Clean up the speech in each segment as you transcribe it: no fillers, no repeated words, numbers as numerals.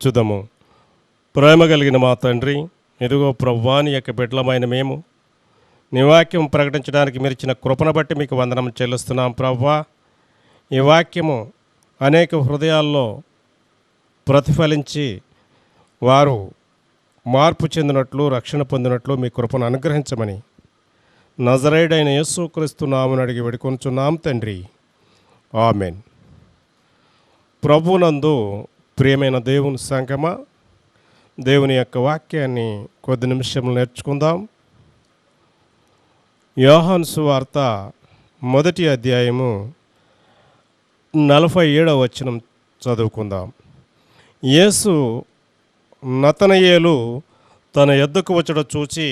చూద్దాము. ప్రేమ కలిగిన మా తండ్రి, ఇదిగో ప్రభువా, నీ యొక్క బిడ్డలమైన మేము నీ వాక్యం ప్రకటించడానికి మీరు ఇచ్చిన కృపను బట్టి మీకు వందనం చెల్లిస్తున్నాం ప్రభువా. ఈ వాక్యము అనేక హృదయాల్లో ప్రతిఫలించి వారు మార్పు చెందినట్లు, రక్షణ పొందినట్లు మీ కృపను అనుగ్రహించమని నజరేయుడైన యేసుక్రీస్తు నామమున అడిగి వేడుకొనుచున్నాం తండ్రి, ఆమెన్. ప్రభునందు ప్రియమైన దేవుని సంగమా, దేవుని యొక్క వాక్యాన్ని కొద్ది నిమిషంలో నేర్చుకుందాం. యోహాను సువార్త 1వ అధ్యాయము 47వ వచనం చదువుకుందాం. యేసు నతనయేలు తన యొద్దకు వచ్చుట చూచి,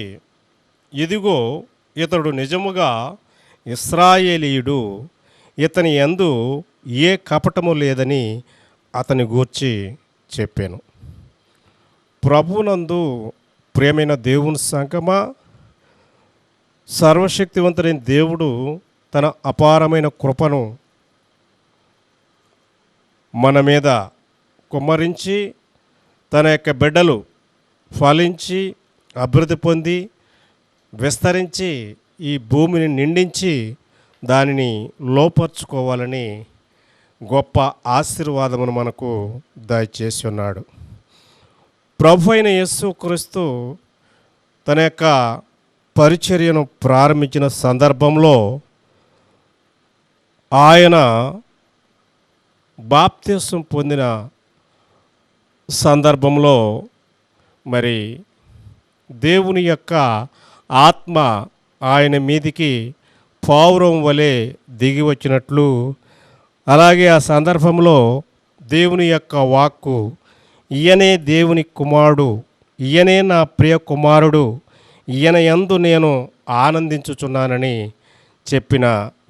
ఇదిగో ఇతడు నిజముగా ఇశ్రాయేలీయుడు, ఇతని యందు ఏ కపటము లేదని అతని గూర్చి చెప్పాను. ప్రభునందు ప్రియమైన దేవుని సంగమా, సర్వశక్తివంతుడైన దేవుడు తన అపారమైన కృపను మన మీద కుమ్మరించి, తన యొక్క బిడ్డలు ఫలించి అభివృద్ధి పొంది విస్తరించి ఈ భూమిని నిండించి దానిని లోపర్చుకోవాలని గొప్ప ఆశీర్వాదమును మనకు దయచేసి ఉన్నాడు. ప్రభు అయిన యేసుక్రీస్తు తన యొక్క పరిచర్యను ప్రారంభించిన సందర్భంలో ఆయన బాప్తిసం పొందిన సందర్భంలో మరి దేవుని యొక్క ఆత్మ ఆయన మీదికి పావురం వలె దిగి వచ్చినట్లు, అలాగే ఆ సందర్భంలో దేవుని యొక్క వాక్కు, ఈయనే దేవుని కుమారుడు, ఈయనే నా ప్రియ కుమారుడు, ఈయన యందు నేను ఆనందించుచున్నానని చెప్పిన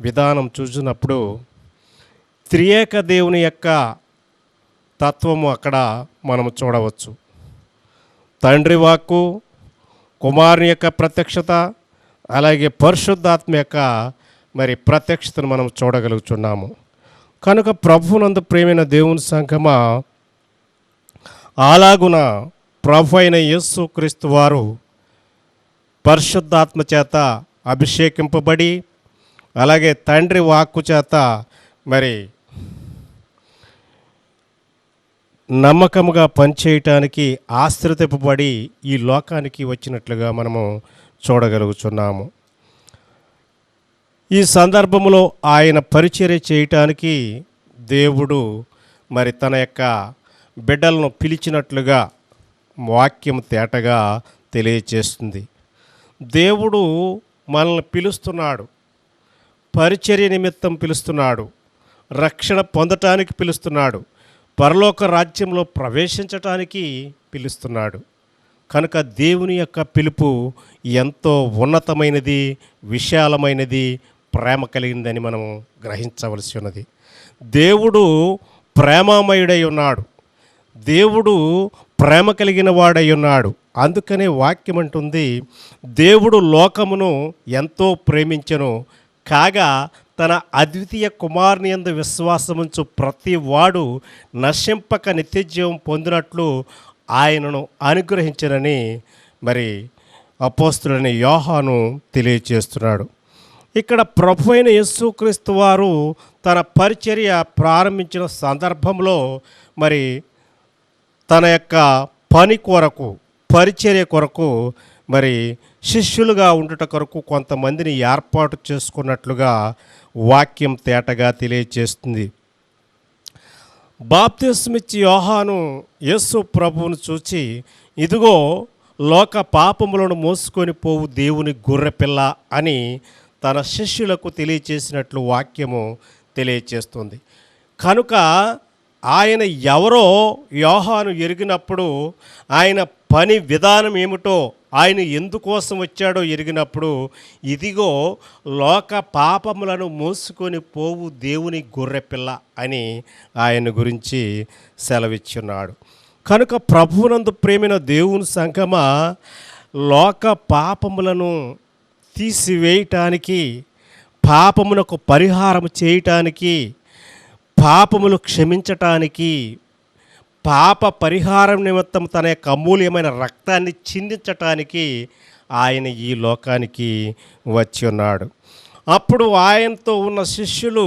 విధానం చూసినప్పుడు త్రియేక దేవుని యొక్క తత్వము అక్కడ మనం చూడవచ్చు. తండ్రి వాక్కు, కుమారుని యొక్క ప్రత్యక్షత, అలాగే పరిశుద్ధాత్మ యొక్క మరి ప్రత్యక్షతను మనం చూడగలుగుతున్నాము. కనుక ప్రభునందు ప్రేమైన దేవుని సంఘమా, అలాగున ప్రభు అయిన యేసుక్రీస్తు వారు పరిశుద్ధాత్మ చేత అభిషేకింపబడి, అలాగే తండ్రి వాక్కు చేత మరి నమ్మకముగా పనిచేయటానికి ఆశ్రితపబడి ఈ లోకానికి వచ్చినట్లుగా మనము చూడగలుగుతున్నాము. ఈ సందర్భంలో ఆయన పరిచర్య చేయటానికి దేవుడు మరి తన యొక్క బిడ్డలను పిలిచినట్లుగా వాక్యం తేటగా తెలియచేస్తుంది. దేవుడు మనల్ని పిలుస్తున్నాడు, పరిచర్య నిమిత్తం పిలుస్తున్నాడు, రక్షణ పొందటానికి పిలుస్తున్నాడు, పరలోక రాజ్యంలో ప్రవేశించటానికి పిలుస్తున్నాడు. కనుక దేవుని యొక్క పిలుపు ఎంతో ఉన్నతమైనది, విశాలమైనది, ప్రేమ కలిగిందని మనము గ్రహించవలసి ఉన్నది. దేవుడు ప్రేమమయుడై ఉన్నాడు, దేవుడు ప్రేమ కలిగిన వాడై ఉన్నాడు. అందుకనే వాక్యం అంటుంది, దేవుడు లోకమును ఎంతో ప్రేమించెను, కాగా తన అద్వితీయ కుమారుని యందు విశ్వాసముంచు ప్రతి వాడు నశింపక నిత్యజీవం పొందినట్లు ఆయనను అనుగ్రహించనని మరి అపోస్తులైన యోహాను తెలియచేస్తున్నాడు. ఇక్కడ ప్రభు అయిన యేసుక్రీస్తు వారు తన పరిచర్య ప్రారంభించిన సందర్భంలో మరి తన యొక్క పని కొరకు, పరిచర్య కొరకు మరి శిష్యులుగా ఉండుట కొరకు కొంతమందిని ఏర్పాటు చేసుకున్నట్లుగా వాక్యం తేటగా తెలియజేస్తుంది. బాప్తిస్మిచ్చి యోహాను యేసు ప్రభువును చూచి, ఇదిగో లోక పాపములను మోసుకొని పోవు దేవుని గొర్రెపిల్ల అని తన శిష్యులకు తెలియచేసినట్లు వాక్యము తెలియచేస్తుంది. కనుక ఆయన ఎవరో యోహాను ఎరిగినప్పుడు, ఆయన పని విధానం ఏమిటో, ఆయన ఎందుకోసం వచ్చాడో ఎరిగినప్పుడు, ఇదిగో లోక పాపములను మోసుకొని పోవు దేవుని గొర్రెపిల్ల అని ఆయన గురించి సెలవిచ్చున్నాడు. కనుక ప్రభువునందు ప్రేమైన దేవుని సంఘమా, లోక పాపములను తీసివేయటానికి, పాపమునకు పరిహారం చేయటానికి, పాపములు క్షమించటానికి, పాప పరిహారం నిమిత్తం తన యొక్క అమూల్యమైన రక్తాన్ని చిందించటానికి ఆయన ఈ లోకానికి వచ్చి ఉన్నాడు. అప్పుడు ఆయనతో ఉన్న శిష్యులు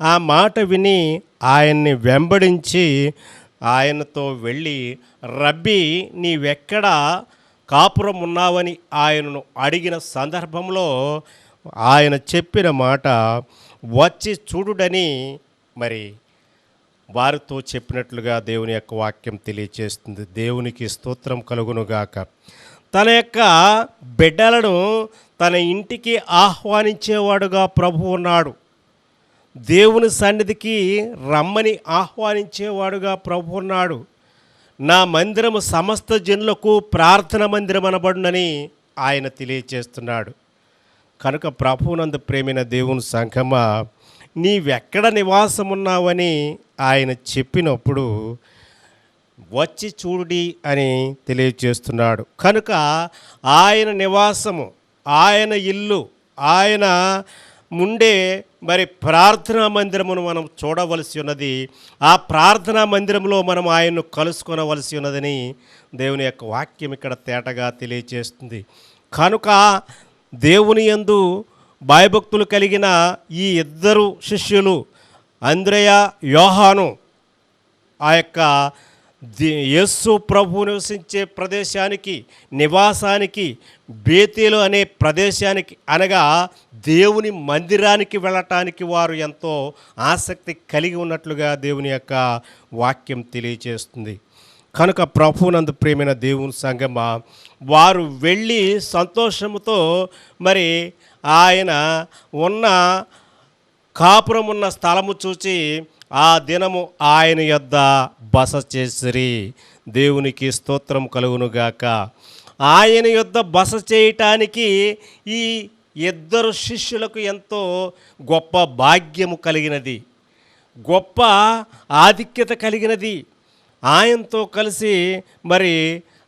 ఆ మాట విని ఆయన్ని వెంబడించి ఆయనతో వెళ్ళి, రబ్బీ, నీవెక్కడ కాపురం ఉన్నావని ఆయనను అడిగిన సందర్భంలో ఆయన చెప్పిన మాట, వచ్చి చూడుడని మరి వారితో చెప్పినట్లుగా దేవుని యొక్క వాక్యం తెలియచేస్తుంది. దేవునికి స్తోత్రం కలుగునుగాక. తన యొక్క బిడ్డలను తన ఇంటికి ఆహ్వానించేవాడుగా ప్రభు ఉన్నాడు. దేవుని సన్నిధికి రమ్మని ఆహ్వానించేవాడుగా ప్రభు ఉన్నాడు. నా మందిరము సమస్త జనులకు ప్రార్థన మందిరం అనబడునని ఆయన తెలియచేస్తున్నాడు. కనుక ప్రభువునందు ప్రేమైన దేవుని సంఘమా, నీవెక్కడ నివాసమున్నావని ఆయన చెప్పినప్పుడు వచ్చి చూడి అని తెలియచేస్తున్నాడు. కనుక ఆయన నివాసము, ఆయన ఇల్లు, ఆయన ముండే మరి ప్రార్థనా మందిరమును మనం చూడవలసి ఉన్నది. ఆ ప్రార్థనా మందిరంలో మనం ఆయన్ను కలుసుకొనవలసి ఉన్నదని దేవుని యొక్క వాక్యం ఇక్కడ తేటగా తెలియచేస్తుంది. కనుక దేవుని యందు భయభక్తులు కలిగిన ఈ ఇద్దరు శిష్యులు, అంద్రెయ, యోహాను, ఆ యొక్క యేసు ప్రభు నివసించే ప్రదేశానికి, నివాసానికి, బేతేలు అనే ప్రదేశానికి అనగా దేవుని మందిరానికి వెళ్ళటానికి వారు ఎంతో ఆసక్తి కలిగి ఉన్నట్లుగా దేవుని యొక్క వాక్యం తెలియచేస్తుంది. కనుక ప్రభువునందు ప్రేమైన దేవుని సంగమా, వారు వెళ్ళి సంతోషముతో మరి ఆయన ఉన్న కాపురం ఉన్న స్థలము చూచి ఆ దినము ఆయన యొద్ద బస చేసిరి. దేవునికి స్తోత్రం కలుగునుగాక. ఆయన యొద్ద బస చేయటానికి ఈ ఇద్దరు శిష్యులకు ఎంతో గొప్ప భాగ్యము కలిగినది, గొప్ప ఆధిక్యత కలిగినది. ఆయనతో కలిసి మరి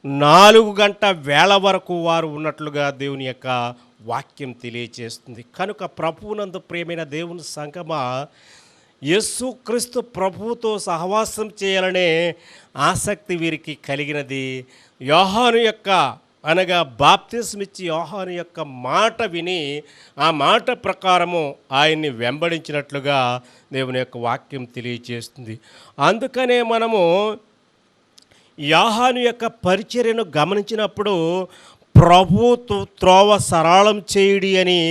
4 గంటల వేళ వరకు వారు ఉన్నట్లుగా దేవుని యొక్క వాక్యం తెలియచేస్తుంది. కనుక ప్రభువునందు ప్రియమైన దేవుని సంగమా, యేసుక్రీస్తు ప్రభువుతో సహవాసం చేయాలనే ఆసక్తి వీరికి కలిగినది. యోహాను యొక్క అనగా బాప్తిస్మిచ్చి యోహాను యొక్క మాట విని ఆ మాట ప్రకారము ఆయన్ని వెంబడించినట్లుగా దేవుని యొక్క వాక్యం తెలియచేస్తుంది. అందుకనే మనము యోహాను యొక్క పరిచర్యను గమనించినప్పుడు ప్రభు త్రోవ సరళం చేయుడి అని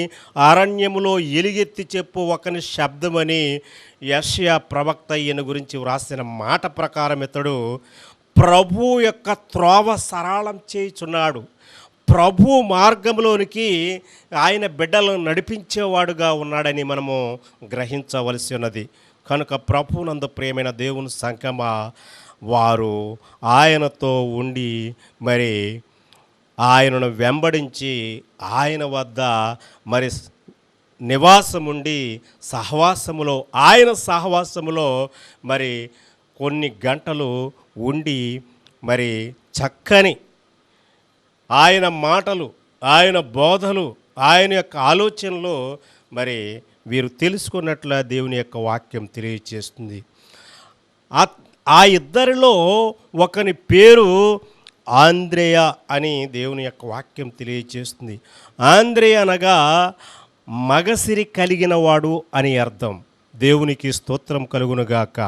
అరణ్యములో ఎలుగెత్తి చెప్పు ఒకని శబ్దమని యెషయా ప్రవక్త ఈయన గురించి వ్రాసిన మాట ప్రకారం ఇతడు ప్రభు యొక్క త్రోవ సరళం చేయుచున్నాడు. ప్రభు మార్గంలోనికి ఆయన బిడ్డలను నడిపించేవాడుగా ఉన్నాడని మనము గ్రహించవలసి ఉన్నది. కనుక ప్రభువునందు ప్రియమైన దేవుని సంగమా, వారు ఆయనతో ఉండి మరి ఆయనను వెంబడించి ఆయన వద్ద మరి నివాసముండి సహవాసములో, ఆయన సహవాసములో మరి కొన్ని గంటలు ఉండి మరి చక్కని ఆయన మాటలు, ఆయన బోధలు, ఆయన యొక్క ఆలోచనలు మరి వీరు తెలుసుకున్నట్ల దేవుని యొక్క వాక్యం తెలియచేస్తుంది. ఆ ఇద్దరిలో ఒకని పేరు ఆంద్రేయ అని దేవుని యొక్క వాక్యం తెలియచేస్తుంది. ఆంద్రేయ అనగా మగసిరి కలిగిన వాడు అని అర్థం. దేవునికి స్తోత్రం కలుగునుగాక.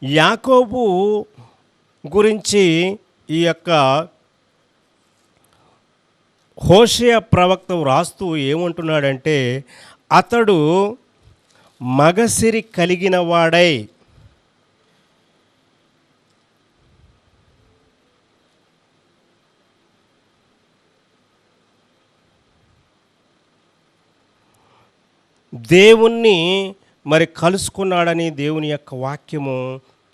యాకోబు గురించి ఈ యొక్క హోషేయ ప్రవక్త వ్రాస్తూ ఏమంటున్నాడంటే, అతడు మగసిరి కలిగిన వాడై దేవుణ్ణి మరి కలుసుకున్నాడని దేవుని యొక్క వాక్యము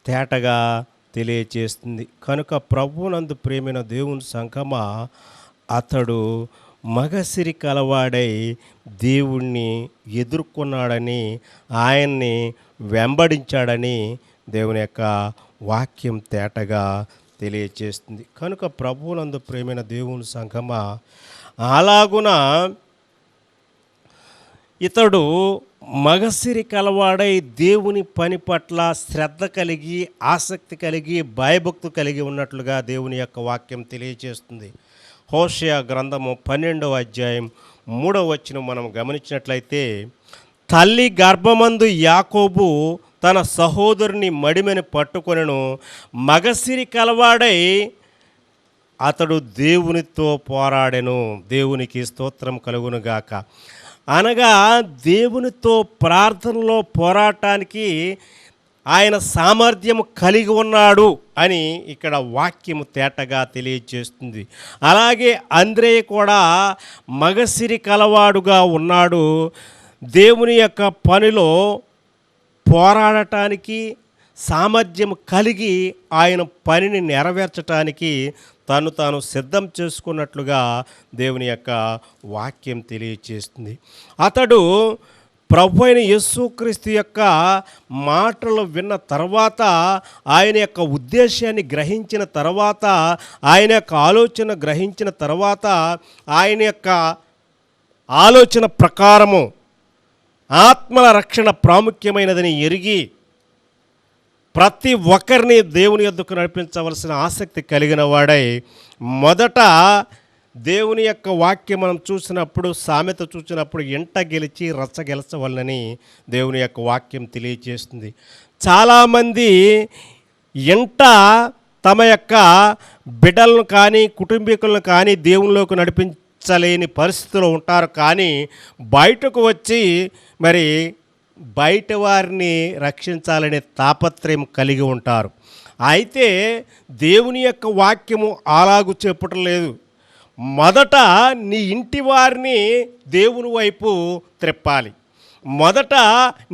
తేటగా తెలియచేస్తుంది. కనుక ప్రభువునందు ప్రేమైన దేవుని సంగమా, అతడు మగసిరి కలవాడై దేవుణ్ణి ఎదుర్కొన్నాడని, ఆయన్ని వెంబడించాడని దేవుని యొక్క వాక్యం తేటగా తెలియచేస్తుంది. కనుక ప్రభువునందు ప్రేమైన దేవుని సంగమా, అలాగున ఇతడు మగసిరి కలవాడై దేవుని పని పట్ల శ్రద్ధ కలిగి, ఆసక్తి కలిగి, భయభక్తు కలిగి ఉన్నట్లుగా దేవుని యొక్క వాక్యం తెలియజేస్తుంది. హోషేయ గ్రంథము 12వ అధ్యాయం 3వ వచనం మనం గమనించినట్లయితే, తల్లి గర్భమందు యాకోబు తన సహోదరుని మడిమెని పట్టుకొనెను, మగసిరి కలవాడై అతడు దేవునితో పోరాడెను. దేవునికి స్తోత్రం కలుగునుగాక. అనగా దేవునితో ప్రార్థనలో పోరాటానికి ఆయన సామర్థ్యం కలిగి ఉన్నాడు అని ఇక్కడ వాక్యము తేటగా తెలియజేస్తుంది. అలాగే అంద్రేయ కూడా మగసిరి కలవాడుగా ఉన్నాడు. దేవుని యొక్క పనిలో పోరాడటానికి సామర్థ్యం కలిగి ఆయన పనిని నెరవేర్చటానికి తాను సిద్ధం చేసుకున్నట్లుగా దేవుని యొక్క వాక్యం తెలియజేస్తుంది. అతడు ప్రభు అయిన యేసుక్రీస్తు యొక్క మాటలు విన్న తర్వాత, ఆయన యొక్క ఉద్దేశాన్ని గ్రహించిన తర్వాత, ఆయన యొక్క ఆలోచన గ్రహించిన తర్వాత, ఆయన యొక్క ఆలోచన ప్రకారము ఆత్మల రక్షణ ప్రాముఖ్యమైనదని ఎరిగి ప్రతి ఒక్కరిని దేవుని యొద్దకు నడిపించవలసిన ఆసక్తి కలిగిన వాడై, మొదట దేవుని యొక్క వాక్యం మనం చూసినప్పుడు, సామెత చూసినప్పుడు ఎంట గెలిచి రచ్చ గెలచవలనని దేవుని యొక్క వాక్యం తెలియజేస్తుంది. చాలామంది ఎంట తమ యొక్క బిడ్డలను కానీ కుటుంబీకులను కానీ దేవునిలోకి నడిపించలేని పరిస్థితిలో ఉంటారు. కానీ బయటకు వచ్చి మరి బయట వారిని రక్షించాలనే తాపత్రయం కలిగి ఉంటారు. అయితే దేవుని యొక్క వాక్యము అలాగూ చెప్పటం లేదు. మొదట నీ ఇంటి వారిని దేవుని వైపు త్రిప్పాలి. మొదట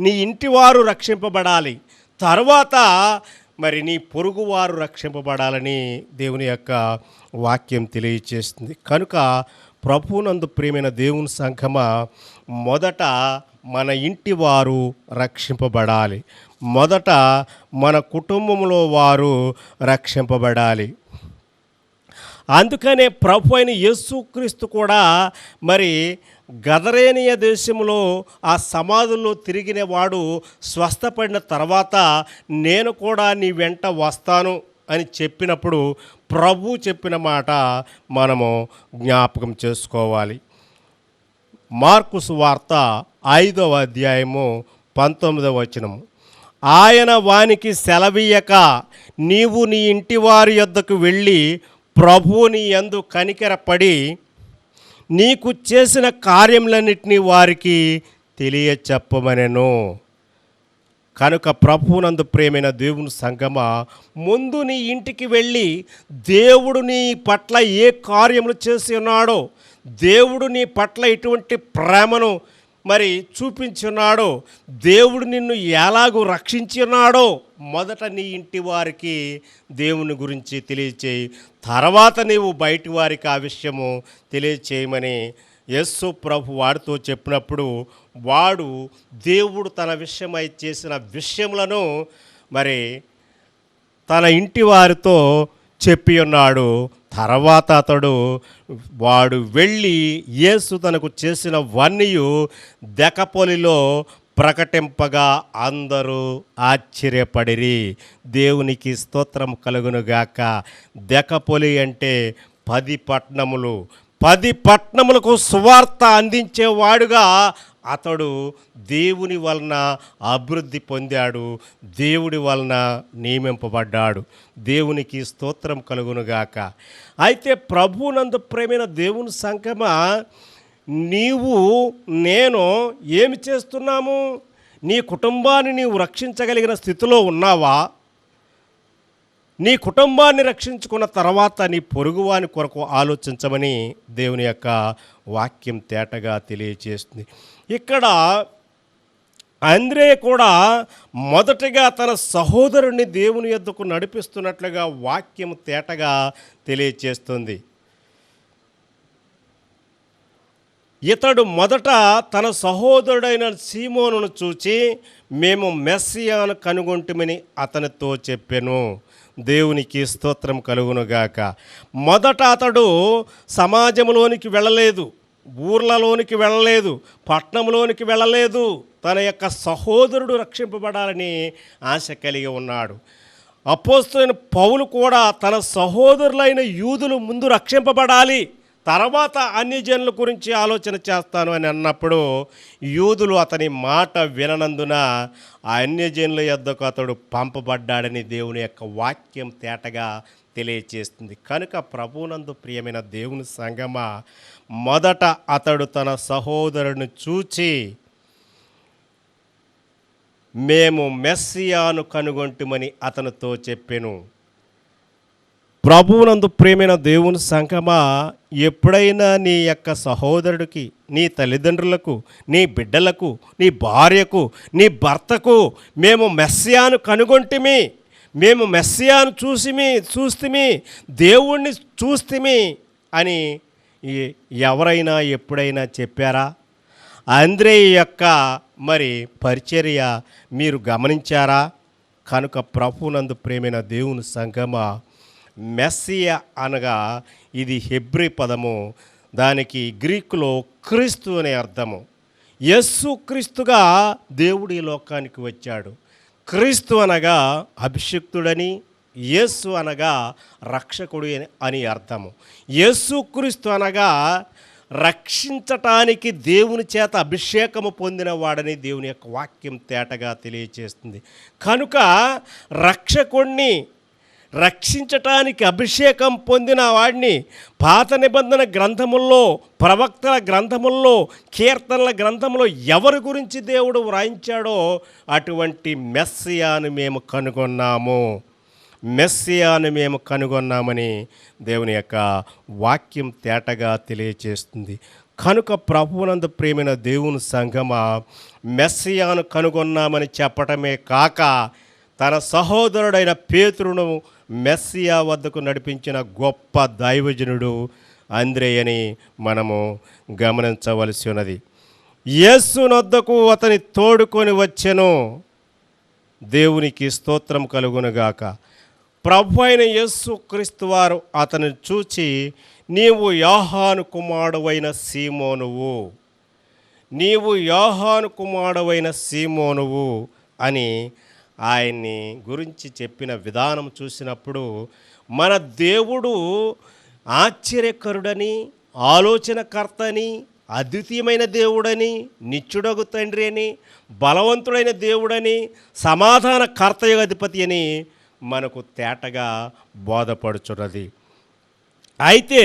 నీ ఇంటి వారు రక్షింపబడాలి. తర్వాత మరి నీ పొరుగువారు రక్షింపబడాలని దేవుని యొక్క వాక్యం తెలియజేస్తుంది. కనుక ప్రభువునందు ప్రియమైన దేవుని సంఘమా, మొదట మన ఇంటి వారు రక్షింపబడాలి. మొదట మన కుటుంబంలో వారు రక్షింపబడాలి. అందుకనే ప్రభు అయిన యేసుక్రీస్తు కూడా మరి గదరేనియ దేశంలో ఆ సమాధుల్లో తిరిగిన వాడు స్వస్థపడిన తర్వాత, నేను కూడా నీ వెంట వస్తాను అని చెప్పినప్పుడు ప్రభు చెప్పిన మాట మనము జ్ఞాపకం చేసుకోవాలి. మార్కు సువార్త 5వ అధ్యాయము 19వ వచనము, ఆయన వానికి సెలవీయక నీవు నీ ఇంటి వారి యొద్దకు వెళ్ళి ప్రభువు నీ యందు కనికరపడి నీకు చేసిన కార్యములన్నిటినీ వారికి తెలియచెప్పమనెను. కనుక ప్రభువునందు ప్రేమైన దేవుని సంగమా, ముందు నీ ఇంటికి వెళ్ళి దేవుడు నీ పట్ల ఏ కార్యములు చేసి ఉన్నాడో, దేవుడు నీ పట్ల ఎటువంటి ప్రేమను మరి చూపించున్నాడో, దేవుడు నిన్ను ఎలాగూ రక్షించి ఉన్నాడో మొదట నీ ఇంటి వారికి దేవుని గురించి తెలియచేయి. తర్వాత నీవు బయటి వారికి ఆ విషయము తెలియచేయమని యేసు ప్రభు వాడితో చెప్పినప్పుడు, వాడు దేవుడు తన విషయమై చేసిన విషయములను మరి తన ఇంటి వారితో చెప్పి ఉన్నాడు. తర్వాత వాడు వెళ్ళి యేసు తనకు చేసిన వన్నీయు దెకపొలిలో ప్రకటింపగా అందరూ ఆశ్చర్యపడిరి. దేవునికి స్తోత్రం కలుగునుగాక. దెకపొలి అంటే 10 పట్టణములు. 10 పట్టణములకు సువార్త అందించేవాడుగా అతడు దేవుని వలన అభివృద్ధి పొందాడు, దేవుడి వలన నియమింపబడ్డాడు. దేవునికి స్తోత్రం కలుగునుగాక. అయితే ప్రభువునందు ప్రేమైన దేవుని సంఘమా, నీవు నేను ఏమి చేస్తున్నాము? నీ కుటుంబాన్ని నీవు రక్షించగలిగిన స్థితిలో ఉన్నావా? నీ కుటుంబాన్ని రక్షించుకున్న తర్వాత నీ పొరుగువాని కొరకు ఆలోచించమని దేవుని యొక్క వాక్యం తేటగా తెలియజేస్తుంది. ఇక్కడ అంద్రే కూడా మొదటగా తన సహోదరుని దేవుని యొద్దకు నడిపిస్తున్నట్లుగా వాక్యం తేటగా తెలియజేస్తుంది. ఇతడు మొదట తన సహోదరుడైన సీమోనును చూచి, మేము మెస్సియాను కనుగొంటిమని అతనితో చెప్పెను. దేవునికి స్తోత్రం కలుగునుగాక. మొదట అతడు సమాజంలోనికి వెళ్ళలేదు, ఊర్లలోనికి వెళ్ళలేదు, పట్టణంలోనికి వెళ్ళలేదు. తన యొక్క సహోదరుడు రక్షింపబడాలని ఆశ కలిగి ఉన్నాడు. అపోస్తలుడైన పౌలు కూడా తన సహోదరులైన యూదులు ముందు రక్షింపబడాలి, తర్వాత అన్యజనుల గురించి ఆలోచన చేస్తాను అని అన్నప్పుడు యూదులు అతని మాట విననందున ఆ అన్యజనుల యొద్దకు అతడు పంపబడ్డాడని దేవుని యొక్క వాక్యం తేటగా తెలియచేస్తుంది. కనుక ప్రభువునందు ప్రియమైన దేవుని సంగమా, మొదట అతడు తన సహోదరుని చూచి మేము మెస్సియాను కనుగొంటుమని అతనితో చెప్పెను. ప్రభువునందు ప్రియమైన దేవుని సంగమా, ఎప్పుడైనా నీ యొక్క సహోదరుడికి, నీ తల్లిదండ్రులకు, నీ బిడ్డలకు, నీ భార్యకు, నీ భర్తకు మేము మెస్సియాను కనుగొంటిమి, మేము మెస్సియాను చూస్తిమి, దేవుణ్ణి చూస్తిమి అని ఎవరైనా ఎప్పుడైనా చెప్పారా? అంద్రేయ యొక్క పరిచర్య మీరు గమనించారా? కనుక ప్రభువునందు ప్రేమైన దేవుని సంగమా, మెస్సియా అనగా ఇది హెబ్రీ పదము, దానికి గ్రీకులో క్రీస్తు అనే అర్థము. యేసు క్రీస్తుగా దేవుడు ఈ లోకానికి వచ్చాడు. క్రీస్తు అనగా అభిషిక్తుడని, యేసు అనగా రక్షకుడు అని అర్థము. యేసు క్రీస్తు అనగా రక్షించటానికి దేవుని చేత అభిషేకము పొందిన వాడని దేవుని యొక్క వాక్యం తేటగా తెలియచేస్తుంది. కనుక రక్షకుణ్ణి, రక్షించటానికి అభిషేకం పొందిన వాడిని పాత నిబంధన గ్రంథముల్లో, ప్రవక్తల గ్రంథముల్లో, కీర్తనల గ్రంథంలో ఎవరి గురించి దేవుడు వ్రాయించాడో అటువంటి మెస్సియాను మేము కనుగొన్నాము, మెస్సియాను మేము కనుగొన్నామని దేవుని యొక్క వాక్యం తేటగా తెలియచేస్తుంది. కనుక ప్రభువునందు ప్రేమైన దేవుని సంగమా, మెస్సియాను కనుగొన్నామని చెప్పటమే కాక తన సహోదరుడైన పేతురును మెస్సియా వద్దకు నడిపించిన గొప్ప దైవజనుడు అంద్రేయని మనము గమనించవలసి ఉన్నది. యేసునొద్దకు అతని తోడుకొని వచ్చెను. దేవునికి స్తోత్రం కలుగునుగాక. ప్రభు అయిన యేసు క్రీస్తు వారు అతను చూచి, నీవు యోహాను కుమారుడైన సీమోనువు, నీవు యోహాను కుమారుడైన సీమోనువు అని ఆయన్ని గురించి చెప్పిన విధానం చూసినప్పుడు మన దేవుడు ఆశ్చర్యకరుడని, ఆలోచనకర్తని, అద్వితీయమైన దేవుడని, నిత్యుడగు తండ్రి అని, బలవంతుడైన దేవుడని, సమాధానకర్తయు అధిపతి అని మనకు తేటగా బోధపడుచున్నది. అయితే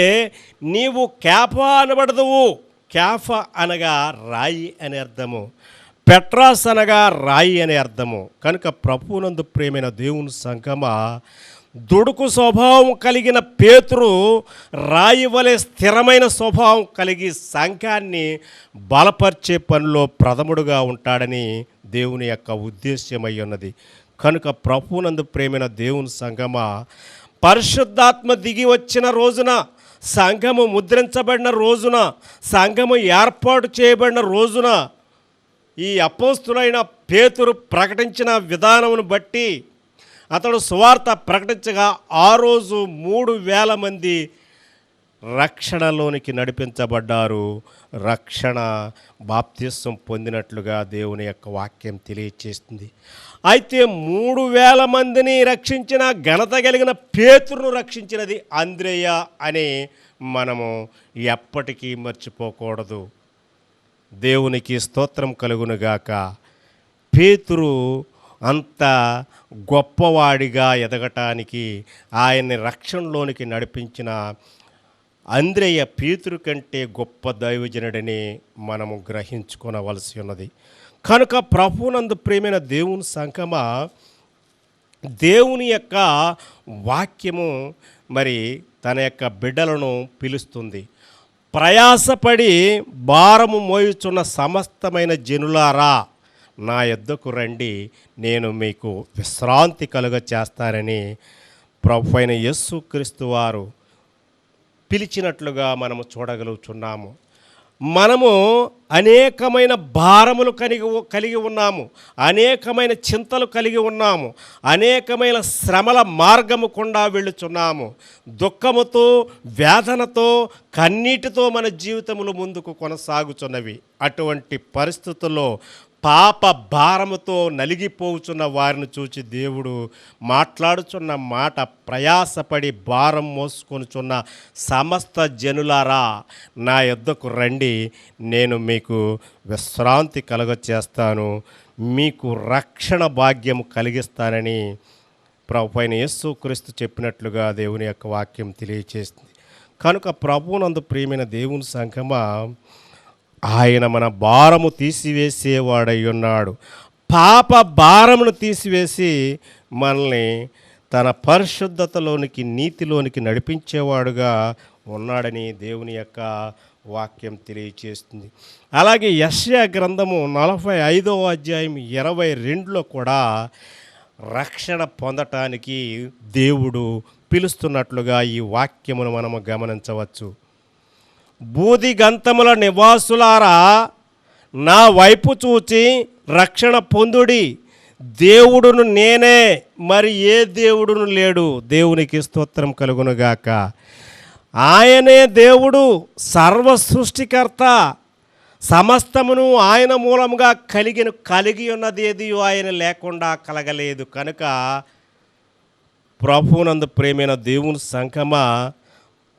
నీవు కేఫా అనబడదువు. కేఫా అనగా రాయి అనే అర్థము, పెట్రాస్ అనగా రాయి అనే అర్థము. కనుక ప్రభువునందు ప్రేమైన దేవుని సంగమా, దుడుకు స్వభావం కలిగిన పేతురు రాయి వలె స్థిరమైన స్వభావం కలిగి సంఘాన్ని బలపరిచే పనిలో ప్రథముడుగా ఉంటాడని దేవుని యొక్క ఉద్దేశ్యమై ఉన్నది. కనుక ప్రభువునందు ప్రేమైన దేవుని సంగమా, పరిశుద్ధాత్మ దిగి వచ్చిన రోజున, సంఘము ముద్రించబడిన రోజున, సంఘము ఏర్పాటు చేయబడిన రోజున ఈ అపోస్తులైన పేతురు ప్రకటించిన విధానమును బట్టి అతడు సువార్త ప్రకటించగా ఆ రోజు 3,000 మంది రక్షణలోనికి నడిపించబడ్డారు. రక్షణ బాప్తిస్వం పొందినట్లుగా దేవుని యొక్క వాక్యం తెలియచేస్తుంది. అయితే 3,000 మందిని రక్షించిన ఘనత కలిగిన పేతురును రక్షించినది అంద్రేయ అని మనము ఎప్పటికీ మర్చిపోకూడదు. దేవునికి స్తోత్రం కలుగునుగాక. పేతురు అంత గొప్పవాడిగా ఎదగటానికి, ఆయన్ని రక్షణలోనికి నడిపించిన అంద్రేయ పేతురు కంటే గొప్ప దైవజనుడని మనము గ్రహించుకోవలసి ఉన్నది. కనుక ప్రభువునందు ప్రేమైన దేవుని సంగమా, దేవుని యొక్క వాక్యము తన యొక్క బిడ్డలను పిలుస్తుంది. ప్రయాసపడి భారము మోయుచున్న సమస్తమైన జనులారా, నా యొద్దకు రండి, నేను మీకు విశ్రాంతి కలుగ చేస్తానని ప్రభు అయిన యేసు క్రీస్తు వారు పిలిచినట్లుగా మనము చూడగలుగుతున్నాము. మనము అనేకమైన భారములు కలిగి ఉన్నాము, అనేకమైన చింతలు కలిగి ఉన్నాము, అనేకమైన శ్రమల మార్గము గుండా వెళ్ళుచున్నాము. దుఃఖముతో, వేదనతో, కన్నీటితో మన జీవితములు ముందుకు కొనసాగుచున్నవి. అటువంటి పరిస్థితుల్లో పాప భారముతో నలిగిపోవుచున్న వారిని చూచి దేవుడు మాట్లాడుచున్న మాట, ప్రయాసపడి భారం మోసుకొనుచున్న సమస్త జనులారా నా యొద్దకు రండి, నేను మీకు విశ్రాంతి కలుగచేస్తాను, మీకు రక్షణ భాగ్యము కలిగిస్తానని ప్రభువైన యేసుక్రీస్తు చెప్పినట్లుగా దేవుని యొక్క వాక్యం తెలియచేస్తుంది. కనుక ప్రభువునందు ప్రియమైన దేవుని సంఘమా, ఆయన మన భారము తీసివేసేవాడై ఉన్నాడు. పాప భారమును తీసివేసి మనల్ని తన పరిశుద్ధతలోనికి, నీతిలోనికి నడిపించేవాడుగా ఉన్నాడని దేవుని యొక్క వాక్యం తెలియచేస్తుంది. అలాగే యెషయా గ్రంథము 45వ అధ్యాయం 22లో కూడా రక్షణ పొందటానికి దేవుడు పిలుస్తున్నట్లుగా ఈ వాక్యమును మనము గమనించవచ్చు. బూది గంతముల నివాసులారా నా వైపు చూచి రక్షణ పొందుడి, దేవుడును నేనే, మరి ఏ దేవుడును లేడు. దేవునికి స్తోత్రం కలుగునుగాక. ఆయనే దేవుడు, సర్వ సృష్టికర్త, సమస్తమును ఆయన మూలముగా కలిగి ఉన్నది ఏది ఆయన లేకుండా కలగలేదు. కనుక ప్రభువునందు ప్రియమైన దేవుని సంఘమా,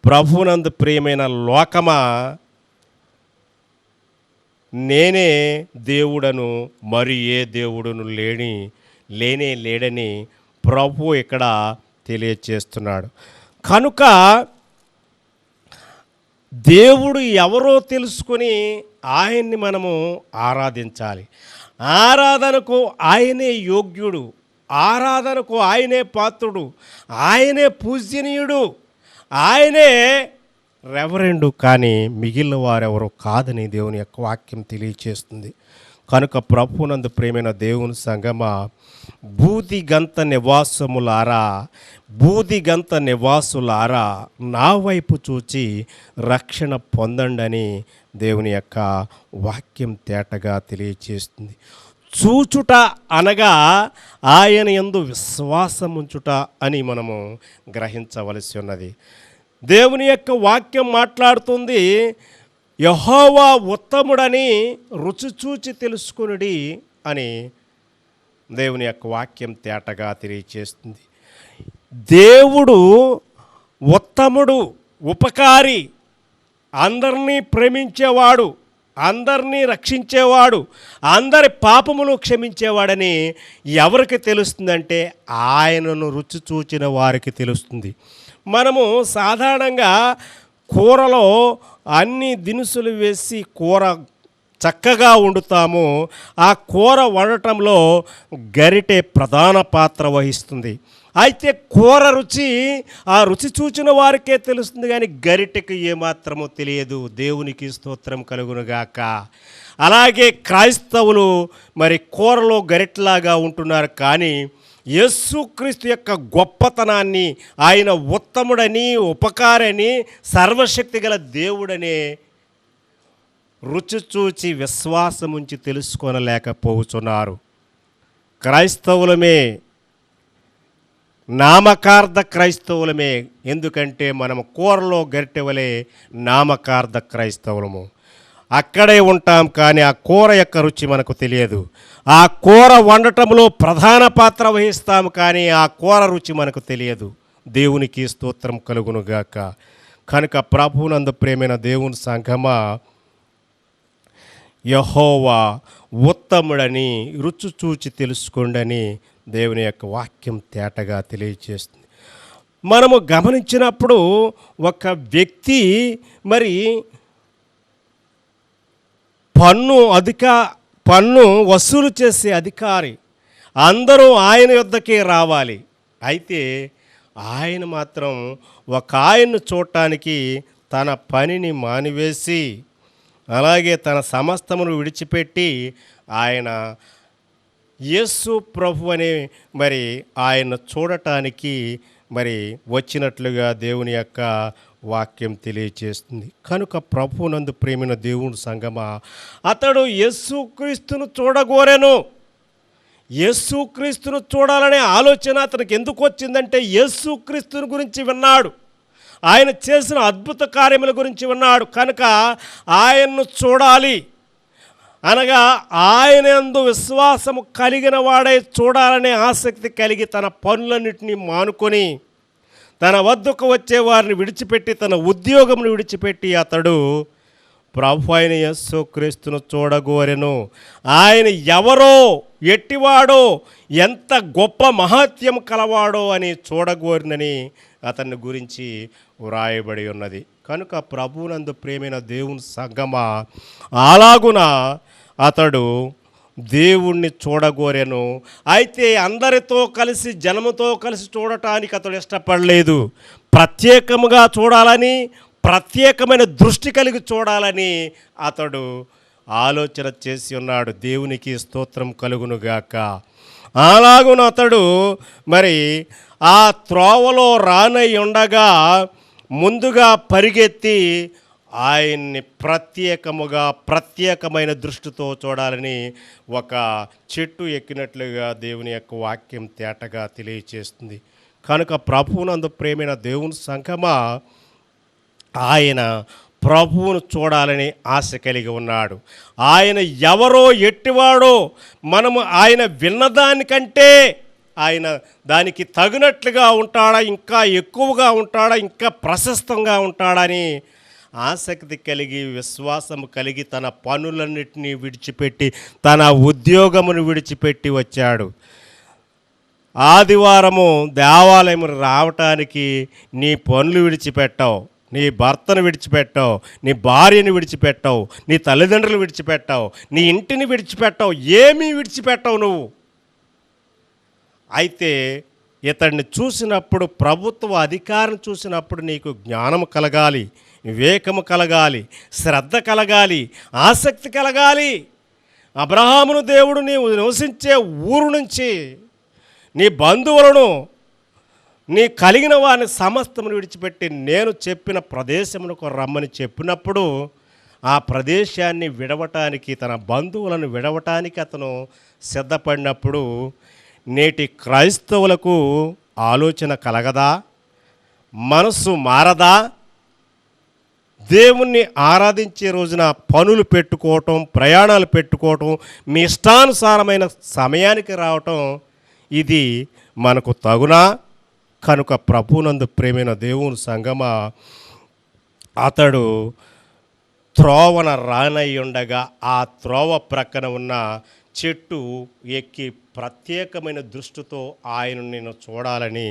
ప్రభువునందు ప్రియమైన లోకమా, నేనే దేవుడను, మరి ఏ దేవుడును లేడని ప్రభు ఇక్కడ తెలియచేస్తున్నాడు. కనుక దేవుడు ఎవరో తెలుసుకొని ఆయన్ని మనము ఆరాధించాలి. ఆరాధనకు ఆయనే యోగ్యుడు, ఆరాధనకు ఆయనే పాత్రుడు, ఆయనే పూజనీయుడు, ఆయనే రెవరెండు, కానీ మిగిలిన వారెవరో కాదని దేవుని యొక్క వాక్యం తెలియచేస్తుంది. కనుక ప్రభువునందు ప్రేమైన దేవుని సంగమా, బూదిగంత నివాసులారా నా వైపు చూచి రక్షణ పొందండి దేవుని యొక్క వాక్యం తేటగా తెలియచేస్తుంది. చూచుట అనగా ఆయన యందు విశ్వాసముంచుట అని మనము గ్రహించవలసి ఉన్నది. దేవుని యొక్క వాక్యం మాట్లాడుతుంది, యెహోవా ఉత్తముడని రుచి చూచి తెలుసుకొనుడి అని దేవుని యొక్క వాక్యం తేటగా తెలియచేస్తుంది. దేవుడు ఉత్తముడు, ఉపకారి, అందరినీ ప్రేమించేవాడు, అందరినీ రక్షించేవాడు, అందరి పాపములు క్షమించేవాడని ఎవరికి తెలుస్తుందంటే ఆయనను రుచి చూచిన వారికి తెలుస్తుంది. మనము సాధారణంగా కూరలో అన్ని దినుసులు వేసి కూర చక్కగా వండుతాము. ఆ కూర వండటంలో గరిటె ప్రధాన పాత్ర వహిస్తుంది. అయితే కూర రుచి ఆ రుచి చూచిన వారికే తెలుస్తుంది, కానీ గరిటెకు ఏమాత్రమో తెలియదు. దేవునికి స్తోత్రం కలుగునుగాక. అలాగే క్రైస్తవులు మరి కూరలో గరిటలాగా ఉంటున్నారు, కానీ యేసుక్రీస్తు యొక్క గొప్పతనాన్ని, ఆయన ఉత్తముడని, ఉపకారని, సర్వశక్తి గల దేవుడని రుచి చూచి విశ్వాసముంచి తెలుసుకోనలేకపోతున్నారు. క్రైస్తవులమే, నామకార్థ క్రైస్తవులమే. ఎందుకంటే మనము కూరలో గరిటెవలే నామకార్థ క్రైస్తవులము. అక్కడే ఉంటాం, కానీ ఆ కూర యొక్క రుచి మనకు తెలియదు. ఆ కూర వండటంలో ప్రధాన పాత్ర వహిస్తాము, కానీ ఆ కూర రుచి మనకు తెలియదు. దేవునికి స్తోత్రం కలుగునుగాక. కనుక ప్రభువునందు ప్రేమైన దేవుని సంఘమా, యెహోవా ఉత్తముడని రుచి చూచి తెలుసుకోండని దేవుని యొక్క వాక్యం తేటగా తెలియజేస్తుంది. మనము గమనించినప్పుడు ఒక వ్యక్తి మరి పన్ను వసూలు చేసే అధికారి, అందరూ ఆయన యొద్దకే రావాలి. అయితే ఆయన మాత్రం ఒక ఆయన్ను చూడటానికి తన పనిని మానివేసి, అలాగే తన సమస్తమును విడిచిపెట్టి ఆయన యేసు ప్రభు అనే మరి ఆయన చూడటానికి మరి వచ్చినట్లుగా దేవుని యొక్క వాక్యం తెలియచేస్తుంది. కనుక ప్రభువునందు ప్రేమైన దేవుని సంగమా, అతడు యేసుక్రీస్తును చూడగోరెను. యేసుక్రీస్తును చూడాలనే ఆలోచన అతనికి ఎందుకు వచ్చిందంటే, యేసుక్రీస్తుని గురించి విన్నాడు, ఆయన చేసిన అద్భుత కార్యముల గురించి విన్నాడు. కనుక ఆయన్ను చూడాలి అనగా ఆయన యందు విశ్వాసము కలిగిన వాడై చూడాలనే ఆసక్తి కలిగి తన పనులన్నింటినీ మానుకొని తన వద్దకు వచ్చే వారిని విడిచిపెట్టి తన ఉద్యోగమును విడిచిపెట్టి అతడు ప్రభు అయిన యేసుక్రీస్తును చూడగోరెను. ఆయన ఎవరో, ఎట్టివాడో, ఎంత గొప్ప మహత్యం కలవాడో అని చూడగోరినని అతన్ని గురించి వ్రాయబడి ఉన్నది. కనుక ప్రభువునందు ప్రేమైన దేవుని సంగమా, అలాగున అతడు దేవుణ్ణి చూడగోరెను. అయితే అందరితో కలిసి, జనముతో కలిసి చూడటానికి అతడు ఇష్టపడలేదు. ప్రత్యేకముగా చూడాలని, ప్రత్యేకమైన దృష్టి కలిగి చూడాలని అతడు ఆలోచన చేసి ఉన్నాడు. దేవునికి స్తోత్రం కలుగునుగాక. అలాగున అతడు మరి ఆ త్రోవలో రానై ఉండగా ముందుగా పరిగెత్తి ఆయన్ని ప్రత్యేకమైన దృష్టితో చూడాలని ఒక చెట్టు ఎక్కినట్లుగా దేవుని యొక్క వాక్యం తేటగా తెలియచేస్తుంది. కనుక ప్రభువునందు ప్రేమైన దేవుని సంఘమా, ఆయన ప్రభువును చూడాలని ఆశ కలిగి ఉన్నాడు. ఆయన ఎవరో, ఎట్టివాడో, మనము ఆయన విన్నదానికంటే ఆయన దానికి తగినట్లుగా ఉంటాడా, ఇంకా ఎక్కువగా ఉంటాడా, ఇంకా ప్రశస్తంగా ఉంటాడని ఆసక్తి కలిగి, విశ్వాసము కలిగి తన పనులన్నిటినీ విడిచిపెట్టి, తన ఉద్యోగమును విడిచిపెట్టి వచ్చాడు. ఆదివారము దేవాలయము రావటానికి నీ పనులు విడిచిపెట్టావు, నీ భర్తను విడిచిపెట్టావు, నీ భార్యను విడిచిపెట్టావు, నీ తల్లిదండ్రులు విడిచిపెట్టావు, నీ ఇంటిని విడిచిపెట్టావు, ఏమీ విడిచిపెట్టావు నువ్వు. అయితే ఇతడిని చూసినప్పుడు, ప్రభుత్వ అధికారం చూసినప్పుడు నీకు జ్ఞానము కలగాలి, వివేకము కలగాలి, శ్రద్ధ కలగాలి, ఆసక్తి కలగాలి. అబ్రహామును దేవుడు నీవు నివసించే ఊరు నుంచి నీ బంధువులను, నీ కలిగిన వారిని సమస్తమును విడిచిపెట్టి నేను చెప్పిన ప్రదేశమునకు రమ్మని చెప్పినప్పుడు ఆ ప్రదేశాన్ని విడవటానికి, తన బంధువులను విడవటానికి అతను సిద్ధపడినప్పుడు నేటి క్రైస్తవులకు ఆలోచన కలగదా? మనస్సు మారదా? దేవుణ్ణి ఆరాధించే రోజున పనులు పెట్టుకోవటం, ప్రయాణాలు పెట్టుకోవటం, మీ ఇష్టానుసారమైన సమయానికి రావటం, ఇది మనకు తగునా? కనుక ప్రభువునందు ప్రేమైన దేవుని సంగమా, అతడు త్రోవన రానై ఉండగా ఆ త్రోవ ప్రక్కన ఉన్న చెట్టు ఎక్కి ప్రత్యేకమైన దృష్టితో ఆయన నేను చూడాలని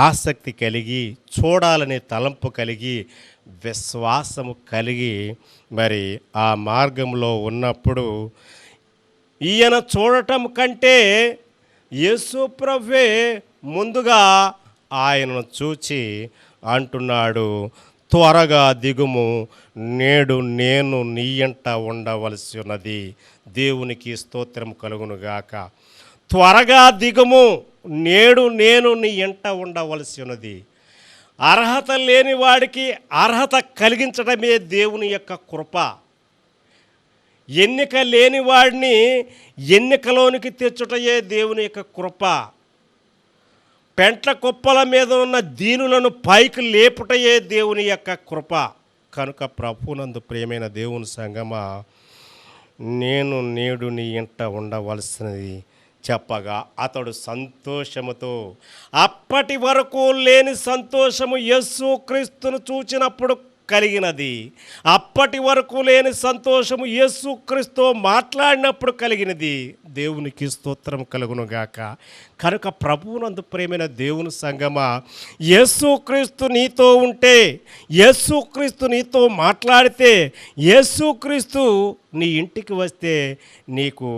ఆసక్తి కలిగి చూడాలని తలంపు కలిగి విశ్వాసము కలిగి మరి ఆ మార్గంలో ఉన్నప్పుడు ఈయన చూడటం కంటే యేసు ప్రభువే ముందుగా ఆయనను చూచి అంటున్నాడు, త్వరగా దిగుము, నేడు నేను నీ ఎంట ఉండవలసి ఉన్నది. దేవునికి స్తోత్రం కలుగునుగాక. త్వరగా దిగుము, నేడు నేను నీ ఎంట ఉండవలసి ఉన్నది. అర్హత లేని వాడికి అర్హత కలిగించడమే దేవుని యొక్క కృప. ఎన్నిక లేని వాడిని ఎన్నికలోనికి తెచ్చుటయే దేవుని యొక్క కృప. పెంట్ల కుప్పల మీద ఉన్న దీనులను పైకి లేపుటయే దేవుని యొక్క కృప. కనుక ప్రభువునందు ప్రియమైన దేవుని సంగమా, నేను నేడు నీ ఇంట ఉండవలసినది చెప్పగా అతడు సంతోషముతో, అప్పటి వరకు లేని సంతోషము యేసుక్రీస్తును చూచినప్పుడు కలిగినది, అప్పటి వరకు లేని సంతోషము యేసుక్రీస్తు మాట్లాడినప్పుడు కలిగినది. దేవునికి స్తోత్రం కలుగునుగాక. కనుక ప్రభువునందు ప్రేమైన దేవుని సంగమా, యేసుక్రీస్తు నీతో ఉంటే, యేసుక్రీస్తు నీతో మాట్లాడితే, యేసుక్రీస్తు నీ ఇంటికి వస్తే నీకు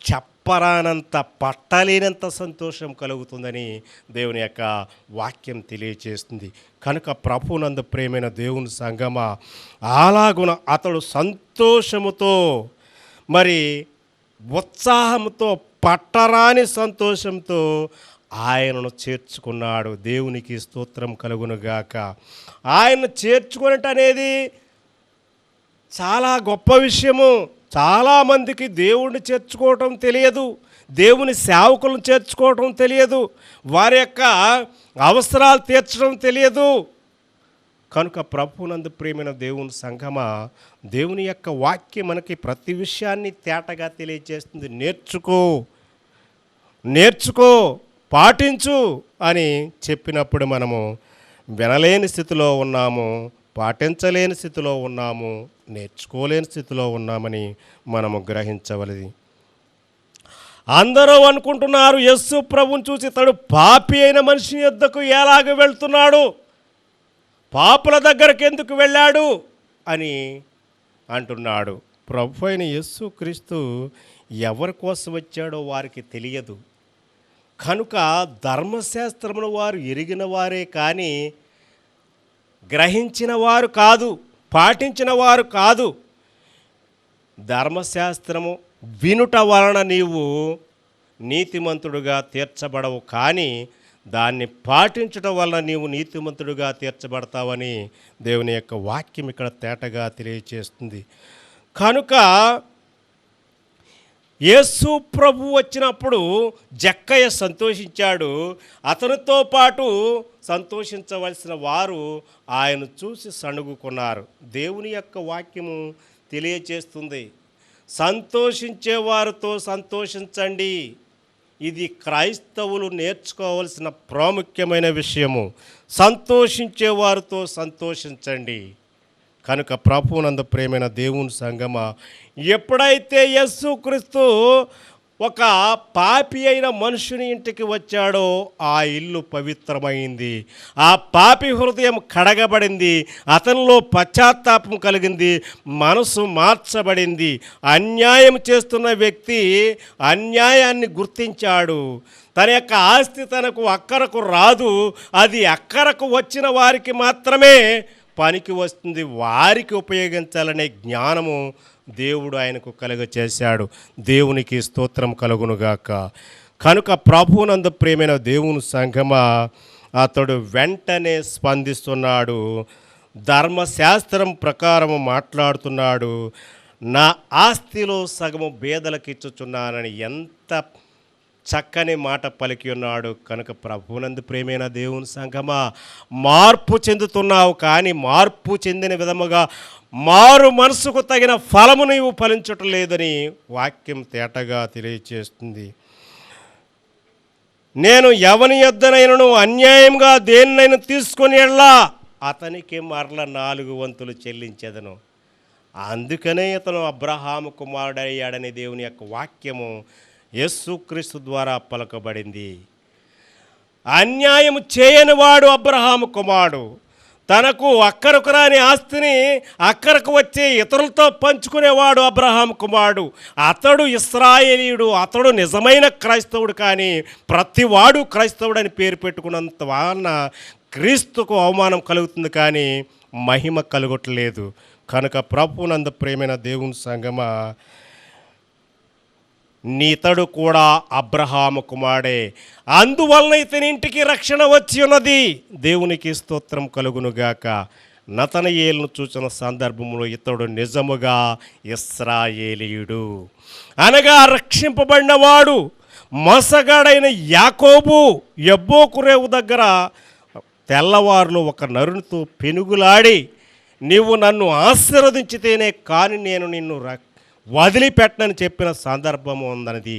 చెప్పరానంత, పట్టలేనంత సంతోషం కలుగుతుందని దేవుని యొక్క వాక్యం తెలియచేస్తుంది. కనుక ప్రభువునందు ప్రేమైన దేవుని సంగమా, అలాగున అతడు సంతోషముతో, మరి ఉత్సాహంతో, పట్టరాని సంతోషంతో ఆయనను చేర్చుకున్నాడు. దేవునికి స్తోత్రం కలుగునుగాక. ఆయనను చేర్చుకునట అనేది చాలా గొప్ప విషయము. చాలామందికి దేవుణ్ణి చేర్చుకోవటం తెలియదు, దేవుని సేవకులను చేర్చుకోవటం తెలియదు, వారి యొక్క అవసరాలు తీర్చడం తెలియదు. కనుక ప్రభువునందు ప్రియమైన దేవుని సంఘమా, దేవుని యొక్క వాక్యం మనకి ప్రతి విషయాన్ని తేటగా తెలియజేస్తుంది. నేర్చుకో, పాటించు అని చెప్పినప్పుడు మనము వినలేని స్థితిలో ఉన్నాము, పాటించలేని స్థితిలో ఉన్నాము, నేర్చుకోలేని స్థితిలో ఉన్నామని మనము గ్రహించవలది. అందరూ అనుకుంటున్నారు యేసు ప్రభువుని చూసి తడు పాపి అయిన మనిషి యొద్దకు ఎలాగ వెళ్తున్నాడు, పాపుల దగ్గరకు ఎందుకు వెళ్ళాడు అని అంటున్నాడు. ప్రభు అయిన యేసు క్రీస్తు ఎవరి కోసం వచ్చాడో వారికి తెలియదు. కనుక ధర్మశాస్త్రమును వారు ఎరిగిన వారే కానీ గ్రహించిన వారు కాదు, పాటించిన వారు కాదు. ధర్మశాస్త్రము వినుట వలన నీవు నీతిమంతుడుగా తీర్చబడవు, కానీ దాన్ని పాటించడం వలన నీవు నీతిమంతుడుగా తీర్చబడతావని దేవుని యొక్క వాక్యం ఇక్కడ తేటగా తెలియచేస్తుంది. కనుక యేసు ప్రభు వచ్చినప్పుడు జక్కయ్య సంతోషించాడు. అతనితో పాటు సంతోషించవలసిన వారు ఆయన చూసి సణుగుకున్నారు. దేవుని యొక్క వాక్యము తెలియచేస్తుంది, సంతోషించే వారితో సంతోషించండి. ఇది క్రైస్తవులు నేర్చుకోవాల్సిన ప్రాముఖ్యమైన విషయము. సంతోషించే వారితో సంతోషించండి. కనుక ప్రభువునందు ప్రేమైన దేవుని సంగమా, ఎప్పుడైతే యేసుక్రీస్తు ఒక పాపి అయిన మనుషుని ఇంటికి వచ్చాడో ఆ ఇల్లు పవిత్రమైంది, ఆ పాపి హృదయం కడగబడింది, అతనిలో పశ్చాత్తాపం కలిగింది, మనసు మార్చబడింది. అన్యాయం చేస్తున్న వ్యక్తి అన్యాయాన్ని గుర్తించాడు. తన యొక్క ఆస్తి తనకు అక్కరకు రాదు, అది అక్కరకు వచ్చిన వారికి మాత్రమే పనికి వస్తుంది, వారికి ఉపయోగించాలనే జ్ఞానము దేవుడు ఆయనకు కలుగచేశాడు. దేవునికి స్తోత్రం కలుగునుగాక. కనుక ప్రభువునందు ప్రియమైన దేవుని సంఘమా, అతడు వెంటనే స్పందిస్తున్నాడు, ధర్మశాస్త్రం ప్రకారము మాట్లాడుతున్నాడు. నా ఆస్తిలో సగము బేదలకు ఇచ్చుచున్నానని ఎంత చక్కని మాట పలికి ఉన్నాడు. కనుక ప్రభువునందు ప్రేమైన దేవుని సంఘమా, మార్పు చెందుతున్నావు, కానీ మార్పు చెందిన విధముగా మారు మనసుకు తగిన ఫలము నీవు ఫలించటం లేదని వాక్యం తేటగా తెలియచేస్తుంది. నేను ఎవని యొద్దనైనను అన్యాయంగా దేన్నైనా తీసుకొని వెళ్ళా అతనికి మరల 4 వంతులు చెల్లించెదను. అందుకనే ఇతను అబ్రహాము కుమారుడయ్యాడని దేవుని యొక్క వాక్యము యేసుక్రీస్తు ద్వారా పలకబడింది. అన్యాయము చేయనివాడు అబ్రహాము కుమారుడు. తనకు అక్కరకు రాని ఆస్తిని అక్కరకు వచ్చి ఇతరులతో పంచుకునేవాడు అబ్రహాము కుమారుడు. అతడు ఇశ్రాయేలీయుడు, అతడు నిజమైన క్రైస్తవుడు. కానీ ప్రతివాడు క్రైస్తవుడని పేరు పెట్టుకున్నంత వలన క్రీస్తుకు అవమానం కలుగుతుంది, కానీ మహిమ కలుగట్లేదు. కనుక ప్రభువునందు ప్రేమైన దేవుని సంగమా, నీతడు కూడా అబ్రహాము కుమారుడే, అందువలన ఇతని ఇంటికి రక్షణ వచ్చి ఉన్నది. దేవునికి స్తోత్రం కలుగునుగాక. నతనయేలును చూసిన సందర్భంలో ఇతడు నిజముగా ఇశ్రాయేలీయుడు, అనగా రక్షింపబడినవాడు. మోసగాడైన యాకోబు యబ్బోకు రేవు దగ్గర తెల్లవారులు ఒక నరునితో పెనుగులాడి, నీవు నన్ను ఆశీర్వదించితేనే కానీ నేను నిన్ను వదిలిపెట్టనని చెప్పిన సందర్భము ఉందన్నది.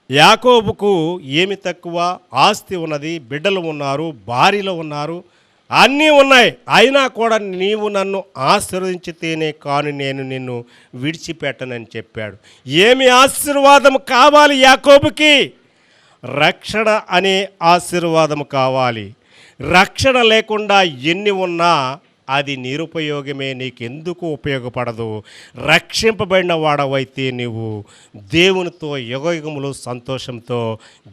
యాకోబుకు ఏమి తక్కువ? ఆస్తి ఉన్నది, బిడ్డలు ఉన్నారు, భార్యలు ఉన్నారు, అన్నీ ఉన్నాయి. అయినా కూడా నీవు నన్ను ఆశీర్వదించితేనే కానీ నేను నిన్ను విడిచిపెట్టనని చెప్పాడు. ఏమి ఆశీర్వాదం కావాలి యాకోబుకి? రక్షణ అనే ఆశీర్వాదం కావాలి. రక్షణ లేకుండా ఎన్ని ఉన్నా అది నిరుపయోగమే, నీకెందుకు ఉపయోగపడదు. రక్షింపబడిన వాడవైతే నీవు దేవునితో యుగయుగములు సంతోషంతో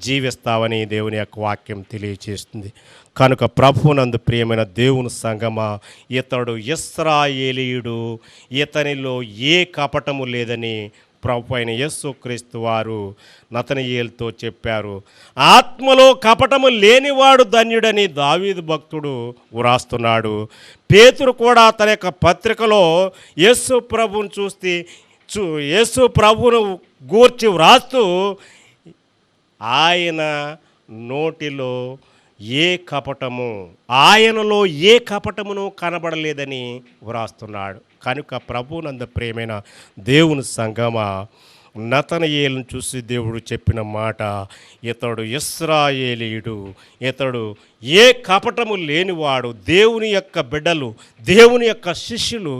జీవిస్తావని దేవుని యొక్క వాక్యం తెలియచేస్తుంది. కనుక ప్రభువునందు ప్రియమైన దేవుని సంగమా, ఇతడు ఇశ్రాయేలీయుడు, ఇతనిలో ఏ కపటము లేదని ప్రభు అయిన యేసుక్రీస్తు వారు నతనయేలుతో చెప్పారు. ఆత్మలో కపటము లేనివాడు ధన్యుడని దావీదు భక్తుడు వ్రాస్తున్నాడు. పేతురు కూడా తన యొక్క పత్రికలో యేసు ప్రభువును యేసు ప్రభువును గూర్చి వ్రాస్తూ ఆయన నోటిలో ఆయనలో ఏ కపటమును కనబడలేదని వ్రాస్తున్నాడు. కనుక ప్రభువునందు ప్రియమైన దేవుని సంగమా, నతనయేలును చూసి దేవుడు చెప్పిన మాట, ఇతడు ఇశ్రాయేలీయుడు, ఇతడు ఏ కపటము లేనివాడు, దేవుని యొక్క బిడ్డలు, దేవుని యొక్క శిష్యులు,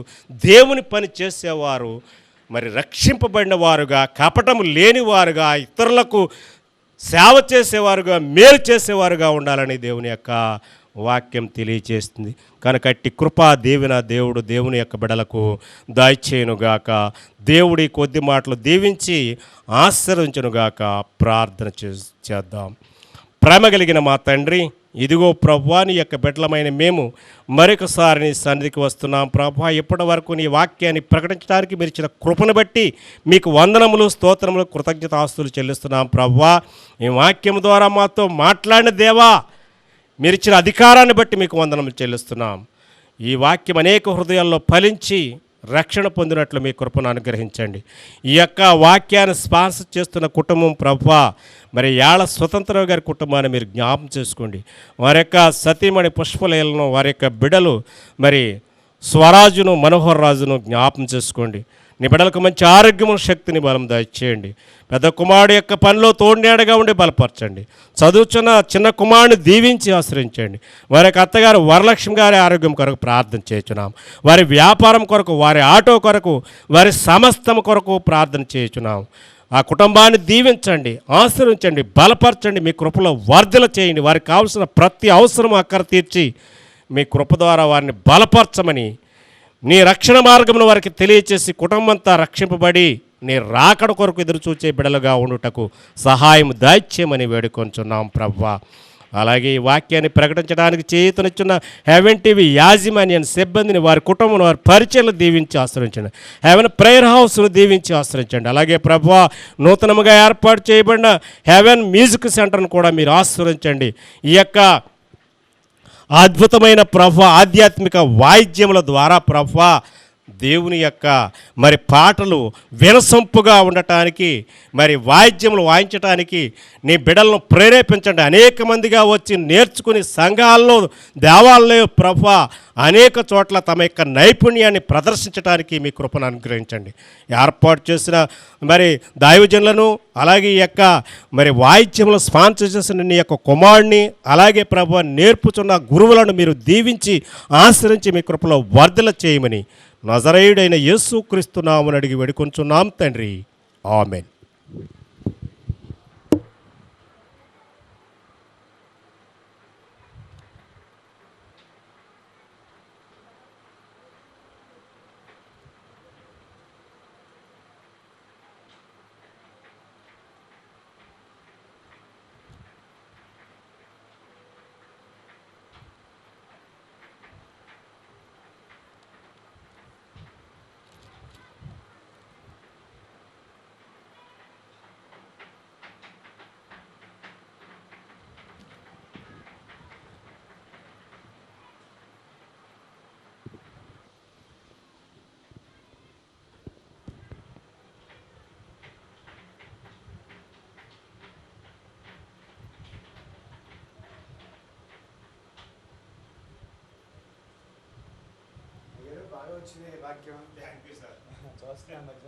దేవుని పని చేసేవారు మరి రక్షింపబడిన వారుగా, కపటము లేనివారుగా, ఇతరులకు సేవ చేసేవారుగా, మేలు చేసేవారుగా ఉండాలని దేవుని యొక్క వాక్యం తెలియచేస్తుంది. కనుక అట్టి కృపా దేవుడు దేవుని యొక్క బిడలకు దయచేయునుగాక. దేవుడి కొద్ది మాటలు దీవించి ఆశీర్వదించునుగాక. ప్రార్థన చేద్దాం. ప్రేమ కలిగిన మా తండ్రి, ఇదిగో ప్రభువా, నీ యొక్క బిడ్డలమైన మేము మరొకసారి నీ సన్నిధికి వస్తున్నాం. ప్రభువా, ఇప్పటి వరకు నీ వాక్యాన్ని ప్రకటించడానికి మీరు ఇచ్చిన కృపను బట్టి మీకు వందనములు, స్తోత్రములు, కృతజ్ఞతాస్తులు చెల్లిస్తున్నాం. ప్రభువా, ఈ వాక్యం ద్వారా మాతో మాట్లాడిన దేవా, మీరు ఇచ్చిన అధికారాన్ని బట్టి మీకు వందనములు చెల్లిస్తున్నాం. ఈ వాక్యం అనేక హృదయాల్లో ఫలించి రక్షణ పొందినట్లు మీ కృపను అనుగ్రహించండి. ఈ యొక్క వాక్యాన్ని స్పాన్సర్ చేస్తున్న కుటుంబం ప్రభువా, మరి యాళ్ళ స్వతంత్రరావు గారి కుటుంబాన్ని మీరు జ్ఞాపం చేసుకోండి. వారి యొక్క సతీమణి పుష్పలీలను, వారి యొక్క బిడలు మరి స్వరాజును, మనోహర్ రాజును జ్ఞాపం చేసుకోండి. నీ బిడ్డలకు మంచి ఆరోగ్యము, శక్తిని, బలం దయచేయండి. పెద్ద కుమారుడు యొక్క పనిలో తోడునేడగా ఉండి బలపరచండి. చదువుచున్న చిన్న కుమారుని దీవించి ఆశ్రయించండి. వారి యొక్క అత్తగారు వరలక్ష్మి గారి ఆరోగ్యం కొరకు ప్రార్థన చేయుచున్నాం. వారి వ్యాపారం కొరకు, వారి ఆటో కొరకు, వారి సమస్తం కొరకు ప్రార్థన చేయుచున్నాం. ఆ కుటుంబాన్ని దీవించండి, ఆశ్రయించండి, బలపరచండి, మీ కృపలో వర్ధల చేయండి. వారికి కావాల్సిన ప్రతి అవసరం అక్కర తీర్చి మీ కృప ద్వారా వారిని బలపరచమని, నీ రక్షణ మార్గమును వారికి తెలియచేసి కుటుంబంతా రక్షింపబడి నీ రాకడ కొరకు ఎదురు చూచే బిడలుగా ఉండుటకు సహాయం దయచేయమని వేడుకొంచున్నాం ప్రభువా. అలాగే ఈ వాక్యాన్ని ప్రకటించడానికి చేయుతనిచ్చున్న హెవెన్ టీవీ యాజమాన్యాన్ని, సిబ్బందిని, వారి కుటుంబం, వారి పరిచయలు దీవించి ఆశ్రయించండి. హెవెన్ ప్రేయర్ హౌస్ను దీవించి ఆశ్రయించండి. అలాగే ప్రభువా, నూతనంగా ఏర్పాటు చేయబడిన హెవెన్ మ్యూజిక్ సెంటర్ను కూడా మీరు ఆశ్రయించండి. ఈ యొక్క అద్భుతమైన ఆధ్యాత్మిక వాయిద్యముల ద్వారా దేవుని యొక్క మరి పాటలు వినసొంపుగా ఉండటానికి, మరి వాయిద్యములు వాయించడానికి నీ బిడ్డలను ప్రేరేపించండి. అనేక మందిగా వచ్చి నేర్చుకుని సంఘాల్లో, దేవాలయంలో అనేక చోట్ల తమ యొక్క నైపుణ్యాన్ని ప్రదర్శించడానికి మీ కృపను అనుగ్రహించండి. ఏర్పాటు చేసిన మరి దైవజనులను, అలాగే ఈ యొక్క మరి వాయిద్యములు స్పాన్సర్ చేసిన నీ యొక్క కుమారుడిని, అలాగే నేర్పుచున్న గురువులను మీరు దీవించి ఆశ్రయించి మీ కృపలో వర్ధల చేయమని నజరేయుడైన యేసుక్రీస్తు నామమున అడిగి వేడుకొంచున్నాం తండ్రి. ఆమేన్. బాగా వచ్చింది వాక్యం. Thank you sir. చూస్తున్నాను.